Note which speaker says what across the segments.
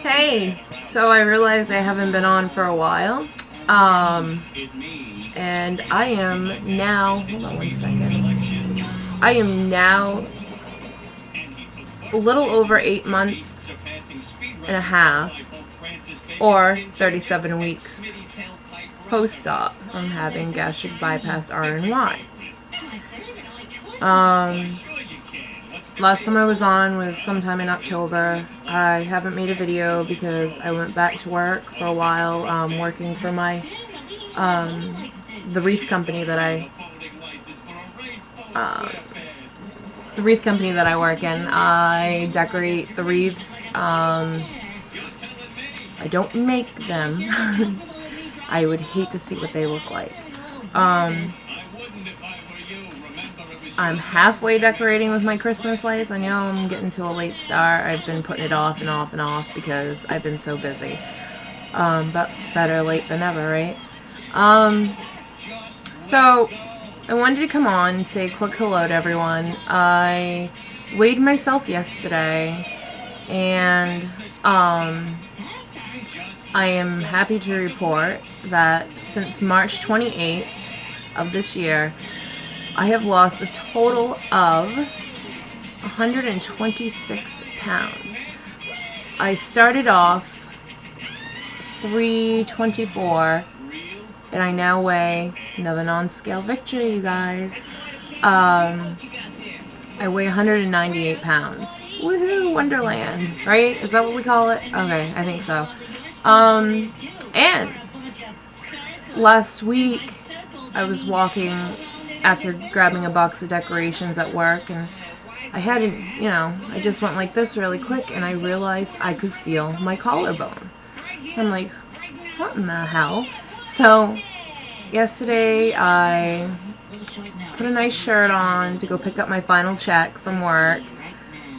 Speaker 1: Hey, so I realized I haven't been on for a while. And I am now, hold on one second. I am now a little over 8 months and a half, or 37 weeks post-op from having gastric bypass RNY. Last time I was on was sometime in October. I haven't made a video because I went back to work for a while, working for my the wreath company that I work in. I decorate the wreaths. I don't make them. I would hate to see what they look like. I'm halfway decorating with my Christmas lights. I know I'm getting to a late start. I've been putting it off and off and off because I've been so busy. But better late than never, right? So I wanted to come on and say a quick hello to everyone. I weighed myself yesterday, and I am happy to report that since March 28th of this year, I have lost a total of 126 pounds. I started off 324, and I now weigh, another non-scale victory, you guys. I weigh 198 pounds. Woohoo, Wonderland, right? Is that what we call it? Okay, I think so. And last week I was walking after grabbing a box of decorations at work, and I hadn't, I just went like this really quick, and I realized I could feel my collarbone. I'm like, what in the hell? So yesterday I put a nice shirt on to go pick up my final check from work,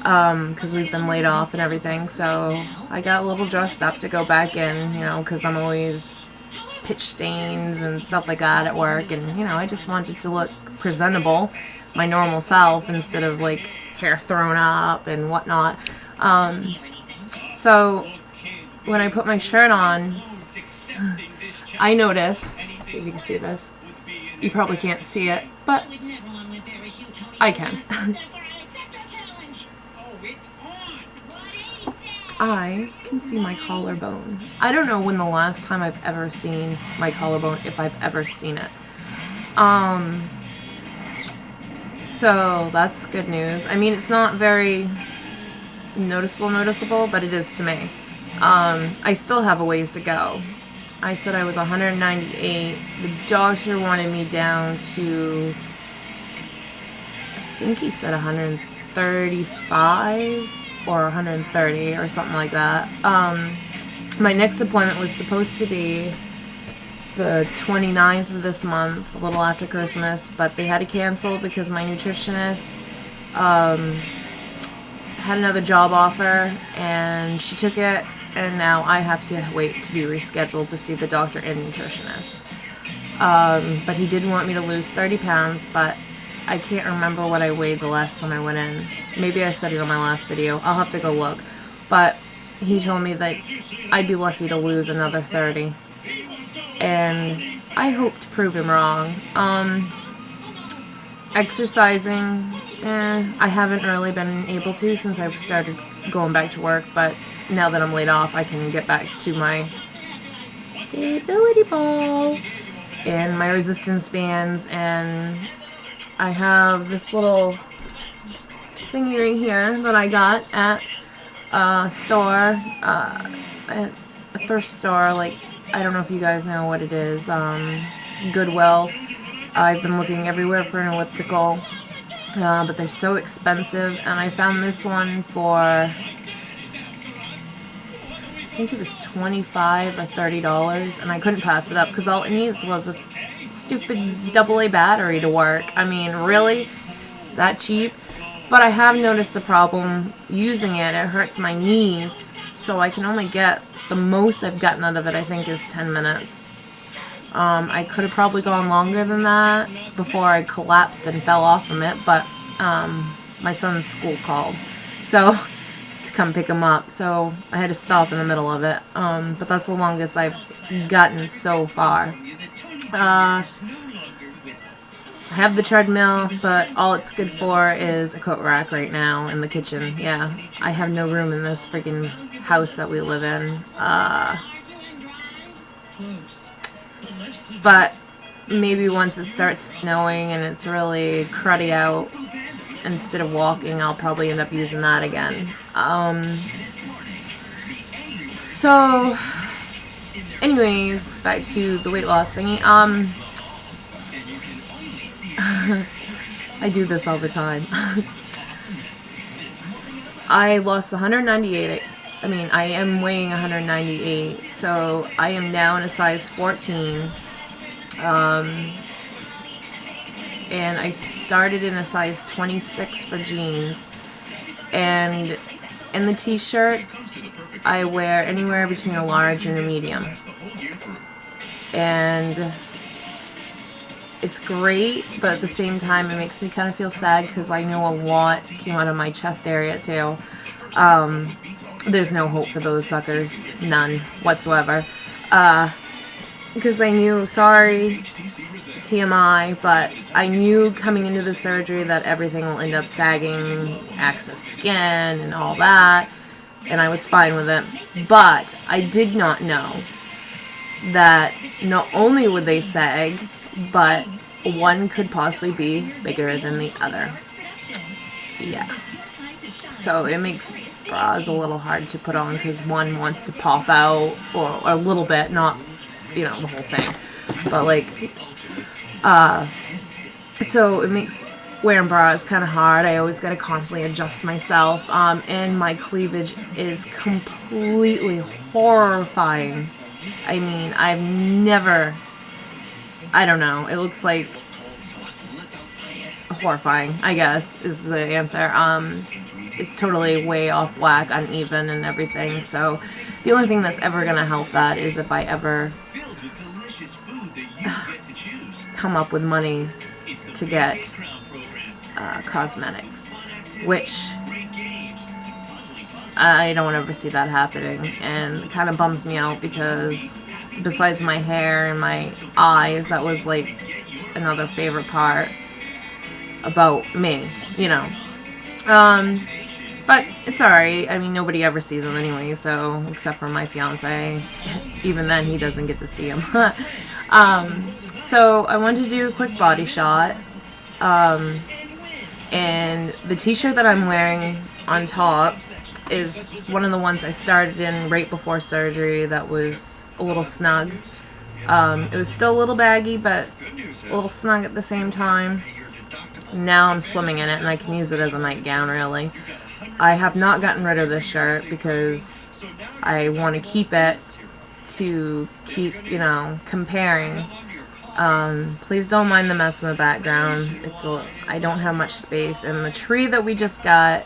Speaker 1: because we've been laid off and everything. So I got a little dressed up to go back in, because I'm always pitch stains and stuff like that at work, and I just wanted to look presentable, my normal self, instead of like hair thrown up and whatnot. So when I put my shirt on, I noticed, let's see if you can see this, you probably can't see it, but I can. I can see my collarbone. I don't know when the last time I've ever seen my collarbone, if I've ever seen it. So that's good news. I mean, it's not very noticeable, but it is to me. I still have a ways to go. I said I was 198. The doctor wanted me down to, I think he said 135 or 130 or something like that. My next appointment was supposed to be the 29th of this month, a little after Christmas, but they had to cancel because my nutritionist had another job offer, and she took it, and now I have to wait to be rescheduled to see the doctor and nutritionist. But he did want me to lose 30 pounds, but I can't remember what I weighed the last time I went in. Maybe I said it on my last video. I'll have to go look. But he told me that I'd be lucky to lose another 30. And I hope to prove him wrong. Exercising, I haven't really been able to since I've started going back to work. But now that I'm laid off, I can get back to my stability ball and my resistance bands. And I have this little thingy right here that I got at a store, at a thrift store, like, I don't know if you guys know what it is, Goodwill. I've been looking everywhere for an elliptical, but they're so expensive, and I found this one for, I think it was $25 or $30, and I couldn't pass it up, because all it needs was a stupid AA battery to work. I mean, really? That cheap? But I have noticed a problem using it. It hurts my knees, so I can only get, the most I've gotten out of it, I think, is 10 minutes. I could have probably gone longer than that before I collapsed and fell off from it, but my son's school called. So to come pick them up, so I had to stop in the middle of it. But that's the longest I've gotten so far. I have the treadmill, but all it's good for is a coat rack right now in the kitchen. Yeah, I have no room in this freaking house that we live in. But maybe once it starts snowing and it's really cruddy out, instead of walking, I'll probably end up using that again. So, anyways, back to the weight loss thingy. I do this all the time. I lost 198. I mean, I am weighing 198, so I am now in a size 14. And I started in a size 26 for jeans. And in the t-shirts, I wear anywhere between a large and a medium. And it's great, but at the same time, it makes me kind of feel sad because I know a lot came out of my chest area too. There's no hope for those suckers. None whatsoever. Because I knew, sorry, TMI, but I knew coming into the surgery that everything will end up sagging, excess skin, and all that, and I was fine with it. But I did not know that not only would they sag, but one could possibly be bigger than the other. Yeah. So it makes bras a little hard to put on because one wants to pop out, or a little bit, not, you know, the whole thing. But like, so it makes wearing bras kind of hard. I always got to constantly adjust myself. And my cleavage is completely horrifying. I mean, I've never, I don't know, it looks like horrifying, I guess, is the answer. It's totally way off whack, uneven and everything, so the only thing that's ever going to help that is if I ever come up with money to get cosmetics, which I don't ever see that happening, and it kind of bums me out because besides my hair and my eyes, that was like another favorite part about me, you know. But it's alright. I mean, nobody ever sees them anyway, so, except for my fiance. Even then, he doesn't get to see them. So, I wanted to do a quick body shot. And the t-shirt that I'm wearing on top is one of the ones I started in right before surgery that was a little snug. It was still a little baggy, but a little snug at the same time. Now I'm swimming in it, and I can use it as a nightgown, really. I have not gotten rid of this shirt because I want to keep it to keep, you know, comparing. Please don't mind the mess in the background. I don't have much space, and the tree that we just got,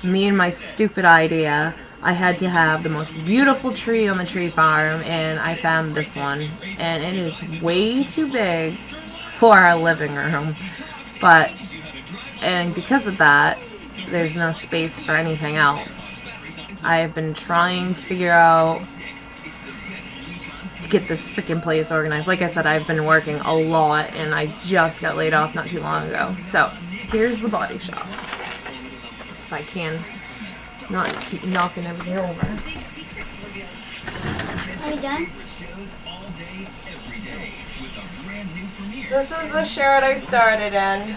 Speaker 1: me and my stupid idea, I had to have the most beautiful tree on the tree farm, and I found this one, and it is way too big for our living room. And because of that, there's no space for anything else. I have been trying to figure out to get this freaking place organized. Like I said, I've been working a lot, and I just got laid off not too long ago. So, here's the body shop. If I can not keep knocking everything over.
Speaker 2: Are you done?
Speaker 1: This is the shirt I started in.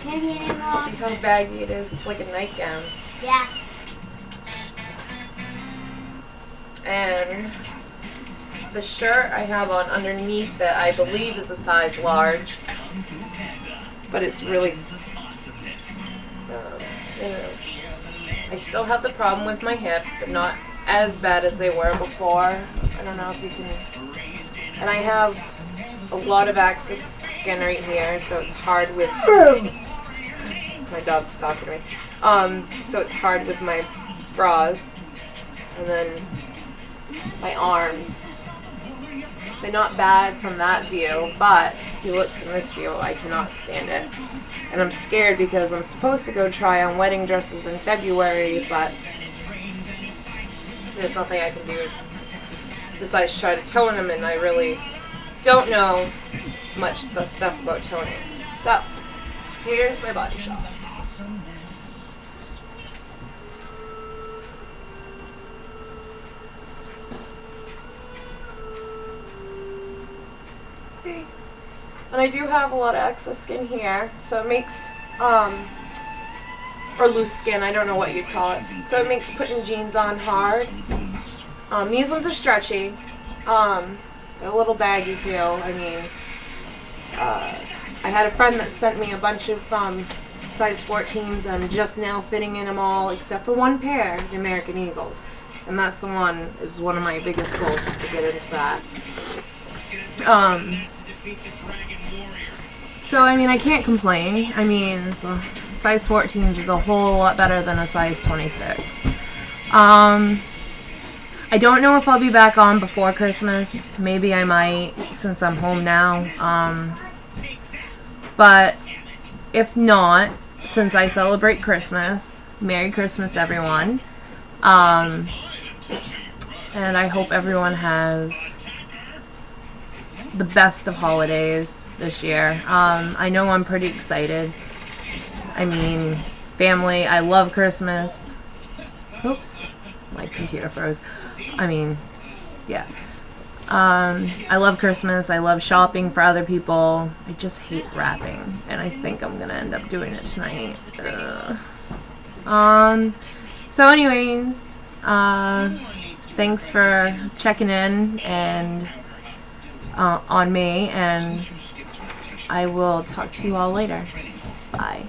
Speaker 2: Maybe it is off.
Speaker 1: See how baggy it is? It's like a nightgown.
Speaker 2: Yeah.
Speaker 1: And the shirt I have on underneath that I believe is a size large, but it's really, you know, I still have the problem with my hips, but not as bad as they were before. I don't know if you can, and I have a lot of excess skin right here, so it's hard with, my dog's talking to me, so it's hard with my bras, and then my arms, they're not bad from that view, but you look in this view, I cannot stand it. And I'm scared because I'm supposed to go try on wedding dresses in February, but there's nothing I can do besides try to tone them, and I really don't know much the stuff about toning. So, here's my body shop. See? And I do have a lot of excess skin here, so it makes, or loose skin, I don't know what you'd call it. So it makes putting jeans on hard. These ones are stretchy. They're a little baggy too. I mean, I had a friend that sent me a bunch of size 14s. I'm just now fitting in them all except for one pair, the American Eagles. And that's the one, is one of my biggest goals, is to get into that. So, I mean, I can't complain. I mean, so size 14s is a whole lot better than a size 26. I don't know if I'll be back on before Christmas. Maybe I might, since I'm home now. But if not, since I celebrate Christmas, Merry Christmas, everyone. And I hope everyone has the best of holidays this year. I know I'm pretty excited. I mean, family, I love Christmas. Oops, my computer froze. I mean, yeah. I love Christmas. I love shopping for other people. I just hate wrapping, and I think I'm gonna end up doing it tonight. So anyways, thanks for checking in and on me, and I will talk to you all later. Bye.